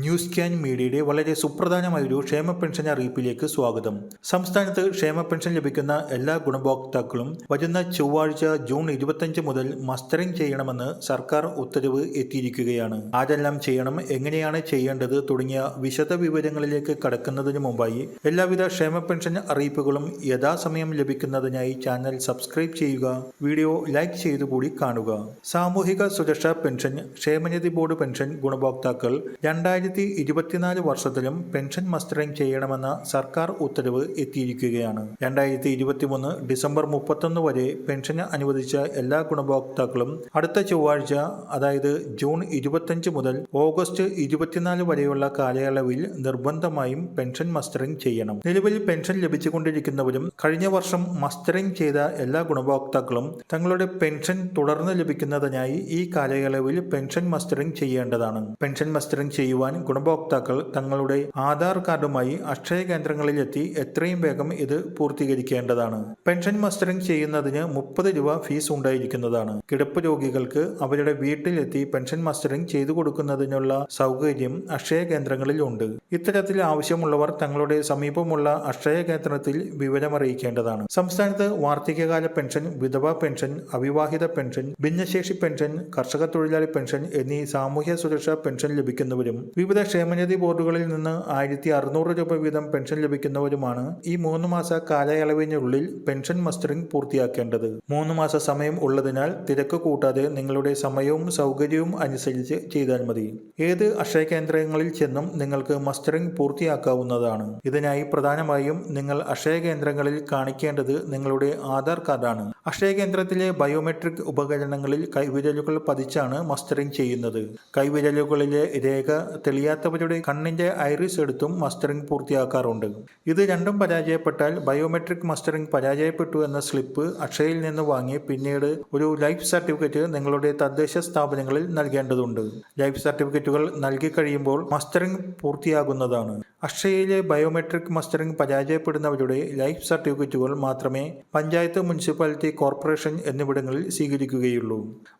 News can മീഡിയയുടെ വളരെ സുപ്രധാനമായൊരു ക്ഷേമ പെൻഷൻ അറിയിപ്പിലേക്ക് സ്വാഗതം. സംസ്ഥാനത്ത് ക്ഷേമ പെൻഷൻ ലഭിക്കുന്ന എല്ലാ ഗുണഭോക്താക്കളും വരുന്ന ചൊവ്വാഴ്ച ജൂൺ 25 മുതൽ മസ്റ്ററിംഗ് ചെയ്യണമെന്ന് സർക്കാർ ഉത്തരവ് എത്തിയിരിക്കുകയാണ്. ആരെല്ലാം ചെയ്യണം, എങ്ങനെയാണ് ചെയ്യേണ്ടത് തുടങ്ങിയ വിശദ വിവരങ്ങളിലേക്ക് കടക്കുന്നതിന് മുമ്പായി എല്ലാവിധ ക്ഷേമ പെൻഷൻ അറിയിപ്പുകളും യഥാസമയം ലഭിക്കുന്നതിനായി ചാനൽ സബ്സ്ക്രൈബ് ചെയ്യുക, വീഡിയോ ലൈക്ക് ചെയ്തു കൂടി കാണുക. സാമൂഹിക സുരക്ഷാ പെൻഷൻ, ക്ഷേമനിധി ബോർഡ് പെൻഷൻ ഗുണഭോക്താക്കൾ 2024 വർഷത്തിലും പെൻഷൻ മസ്റ്ററിംഗ് ചെയ്യണമെന്ന സർക്കാർ ഉത്തരവ് എത്തിയിരിക്കുകയാണ്. 2023 ഡിസംബർ 31 വരെ പെൻഷൻ അനുവദിച്ച എല്ലാ ഗുണഭോക്താക്കളും അടുത്ത ചൊവ്വാഴ്ച, അതായത് ജൂൺ 25 മുതൽ ഓഗസ്റ്റ് 24 വരെയുള്ള കാലയളവിൽ നിർബന്ധമായും പെൻഷൻ മസ്റ്ററിംഗ് ചെയ്യണം. നിലവിൽ പെൻഷൻ ലഭിച്ചുകൊണ്ടിരിക്കുന്നവരും കഴിഞ്ഞ വർഷം മസ്റ്ററിംഗ് ചെയ്ത എല്ലാ ഗുണഭോക്താക്കളും തങ്ങളുടെ പെൻഷൻ തുടർന്ന് ലഭിക്കുന്നതിനായി ഈ കാലയളവിൽ പെൻഷൻ മസ്റ്ററിംഗ് ചെയ്യേണ്ടതാണ്. പെൻഷൻ മസ്റ്ററിംഗ് ചെയ്യുവാൻ ഗുണഭോക്താക്കൾ തങ്ങളുടെ ആധാർ കാർഡുമായി അക്ഷയ കേന്ദ്രങ്ങളിലെത്തി എത്രയും വേഗം ഇത് പൂർത്തീകരിക്കേണ്ടതാണ്. പെൻഷൻ മസ്റ്ററിംഗ് ചെയ്യുന്നതിന് 30 രൂപ ഫീസ് ഉണ്ടായിരിക്കുന്നതാണ്. കിടപ്പ് രോഗികൾക്ക് അവരുടെ വീട്ടിലെത്തി പെൻഷൻ മസ്റ്ററിംഗ് ചെയ്തു കൊടുക്കുന്നതിനുള്ള സൗകര്യം അക്ഷയ കേന്ദ്രങ്ങളിൽ ഉണ്ട്. ഇത്തരത്തിൽ ആവശ്യമുള്ളവർ തങ്ങളുടെ സമീപമുള്ള അക്ഷയ കേന്ദ്രത്തിൽ വിവരമറിയിക്കേണ്ടതാണ്. സംസ്ഥാനത്ത് വാർദ്ധക്യകാല പെൻഷൻ, വിധവാ പെൻഷൻ, അവിവാഹിത പെൻഷൻ, ഭിന്നശേഷി പെൻഷൻ, കർഷക തൊഴിലാളി പെൻഷൻ എന്നീ സാമൂഹ്യ സുരക്ഷാ പെൻഷൻ ലഭിക്കുന്നവരും വിവിധ ക്ഷേമനിധി ബോർഡുകളിൽ നിന്ന് 1600 രൂപ വീതം പെൻഷൻ ലഭിക്കുന്നവരുമാണ് ഈ 3 മാസ കാലയളവിനുള്ളിൽ പെൻഷൻ മസ്റ്ററിംഗ് പൂർത്തിയാക്കേണ്ടത്. 3 മാസ സമയം ഉള്ളതിനാൽ തിരക്ക് കൂട്ടാതെ നിങ്ങളുടെ സമയവും സൗകര്യവും അനുസരിച്ച് ചെയ്താൽ മതി. ഏത് അക്ഷയ കേന്ദ്രങ്ങളിൽ ചെന്നും നിങ്ങൾക്ക് മസ്റ്ററിംഗ് പൂർത്തിയാക്കാവുന്നതാണ്. ഇതിനായി പ്രധാനമായും നിങ്ങൾ അക്ഷയ കേന്ദ്രങ്ങളിൽ കാണിക്കേണ്ടത് നിങ്ങളുടെ ആധാർ കാർഡാണ്. അക്ഷയ കേന്ദ്രത്തിലെ ബയോമെട്രിക് ഉപകരണങ്ങളിൽ കൈവിരലുകൾ പതിച്ചാണ് മസ്റ്ററിംഗ് ചെയ്യുന്നത്. കൈവിരലുകളിലെ രേഖ തെളിയാത്തവരുടെ കണ്ണിന്റെ ഐറിസ് എടുത്തും മസ്റ്ററിംഗ് പൂർത്തിയാക്കാറുണ്ട്. ഇത് രണ്ടും പരാജയപ്പെട്ടാൽ ബയോമെട്രിക് മസ്റ്ററിംഗ് പരാജയപ്പെട്ടു എന്ന സ്ലിപ്പ് അക്ഷയയിൽ നിന്ന് വാങ്ങി പിന്നീട് ഒരു ലൈഫ് സർട്ടിഫിക്കറ്റ് നിങ്ങളുടെ തദ്ദേശ സ്ഥാപനങ്ങളിൽ നൽകേണ്ടതുണ്ട്. ലൈഫ് സർട്ടിഫിക്കറ്റുകൾ നൽകി കഴിയുമ്പോൾ മസ്റ്ററിംഗ് പൂർത്തിയാകുന്നതാണ്. അക്ഷയയിലെ ബയോമെട്രിക് മസ്റ്ററിംഗ് പരാജയപ്പെടുന്നവരുടെ ലൈഫ് സർട്ടിഫിക്കറ്റുകൾ മാത്രമേ പഞ്ചായത്ത്, മുനിസിപ്പാലിറ്റി, കോർപ്പറേഷൻ എന്നിവിടങ്ങളിൽ സ്വീകരിക്കുകയുള്ളൂ.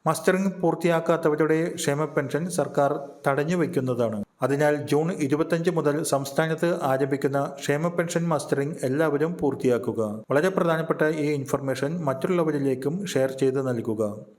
മസ്റ്ററിംഗ് പൂർത്തിയാക്കാത്തവരുടെ ക്ഷേമ പെൻഷൻ സർക്കാർ തടഞ്ഞു വയ്ക്കുന്നതാണ്. അതിനാൽ ജൂൺ 25 മുതൽ സംസ്ഥാനത്ത് ആരംഭിക്കുന്ന ക്ഷേമ പെൻഷൻ മസ്റ്ററിംഗ് എല്ലാവരും പൂർത്തിയാക്കുക. വളരെ പ്രധാനപ്പെട്ട ഈ ഇൻഫർമേഷൻ മറ്റുള്ളവരിലേക്കും ഷെയർ ചെയ്ത് നൽകുക.